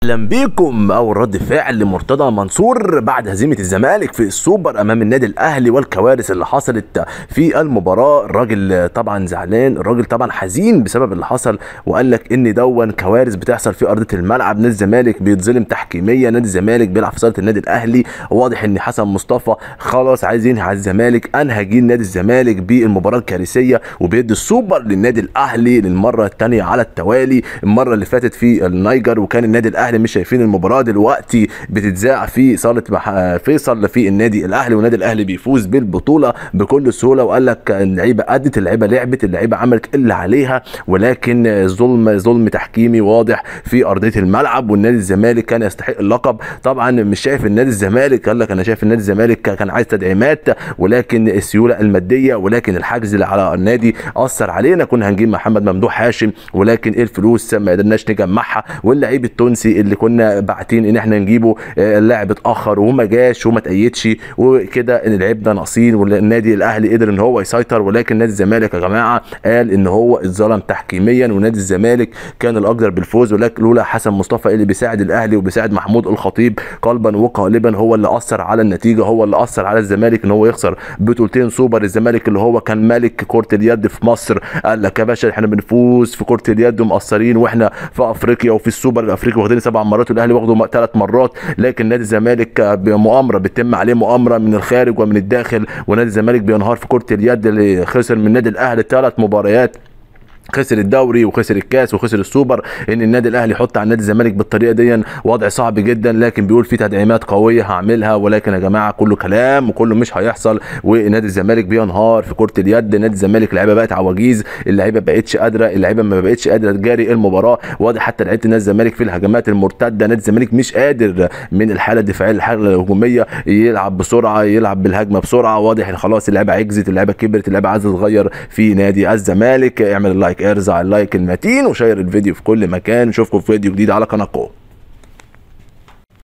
اهلا بيكم. اول رد فعل لمرتضى منصور بعد هزيمه الزمالك في السوبر امام النادي الاهلي والكوارث اللي حصلت في المباراه. الراجل طبعا زعلان، الراجل طبعا حزين بسبب اللي حصل، وقال لك ان دون كوارث بتحصل في ارضيه الملعب. نادي الزمالك بيتظلم تحكيميا، نادي الزمالك بيلعب في صاله النادي الاهلي. واضح ان حسن مصطفى خلاص عايز ينهي على الزمالك، انهى جيل نادي الزمالك بالمباراه الكارثيه وبيدي السوبر للنادي الاهلي للمره الثانيه على التوالي. المره اللي فاتت في النيجر وكان النادي الاهلي مش شايفين المباراه، دلوقتي بتتذاع في صاله فيصل في النادي الاهلي، والنادي الاهلي بيفوز بالبطوله بكل سهوله. وقال لك اللعيبه ادت، اللعيبه لعبت، اللعيبه عملت اللي عليها، ولكن ظلم تحكيمي واضح في ارضيه الملعب، والنادي الزمالك كان يستحق اللقب. طبعا مش شايف النادي الزمالك، قال لك انا شايف النادي الزمالك كان عايز تدعيمات، ولكن السيوله الماديه، ولكن الحجز اللي على النادي اثر علينا. كنا هنجيب محمد ممدوح هاشم، ولكن الفلوس ما قدرناش نجمعها، واللعيب التونسي اللي كنا باعتين ان احنا نجيبه اللاعب اتاخر وما جاش وما تأيدش، وكده ان لعيبنا ناقصين، والنادي الاهلي قدر ان هو يسيطر. ولكن نادي الزمالك يا جماعه قال ان هو اتظلم تحكيميا، ونادي الزمالك كان الاقدر بالفوز، ولكن لولا حسن مصطفى اللي بيساعد الاهلي وبيساعد محمود الخطيب قلبا وقالبا هو اللي اثر على النتيجه، هو اللي اثر على الزمالك ان هو يخسر بطولتين سوبر. الزمالك اللي هو كان ملك كره اليد في مصر قال لك يا باشا احنا بنفوز في كره اليد ومقصرين، واحنا في افريقيا وفي السوبر الافريقي واخدين 7 مرات والاهلي واخده 3 مرات. لكن نادي الزمالك بمؤامره بتتم عليه مؤامره من الخارج ومن الداخل، ونادي الزمالك بينهار في كره اليد اللي خسر من النادي الاهلي 3 مباريات، خسر الدوري وخسر الكاس وخسر السوبر. ان النادي الاهلي يحط على النادي الزمالك بالطريقه دي وضع صعب جدا، لكن بيقول في تدعيمات قويه هعملها. ولكن يا جماعه كله كلام وكله مش هيحصل، ونادي الزمالك بينهار في كره اليد. نادي الزمالك اللعيبه بقت عواجيز، اللعيبه بقتش قادره، اللعيبه ما بقتش قادره تجاري المباراه. واضح حتى لعيبه نادي الزمالك في الهجمات المرتده، نادي الزمالك مش قادر من الحاله الدفاعيه للحاله الهجوميه يلعب بسرعه، يلعب بالهجمه بسرعه. واضح ان خلاص اللعيبه عجزت، اللعيبه كبرت، اللعيبه عايزه تتغير في نادي الزمالك. اعمل اللايك، ارزع اللايك المتين وشير الفيديو في كل مكان. نشوفكم في فيديو جديد على قناتكم.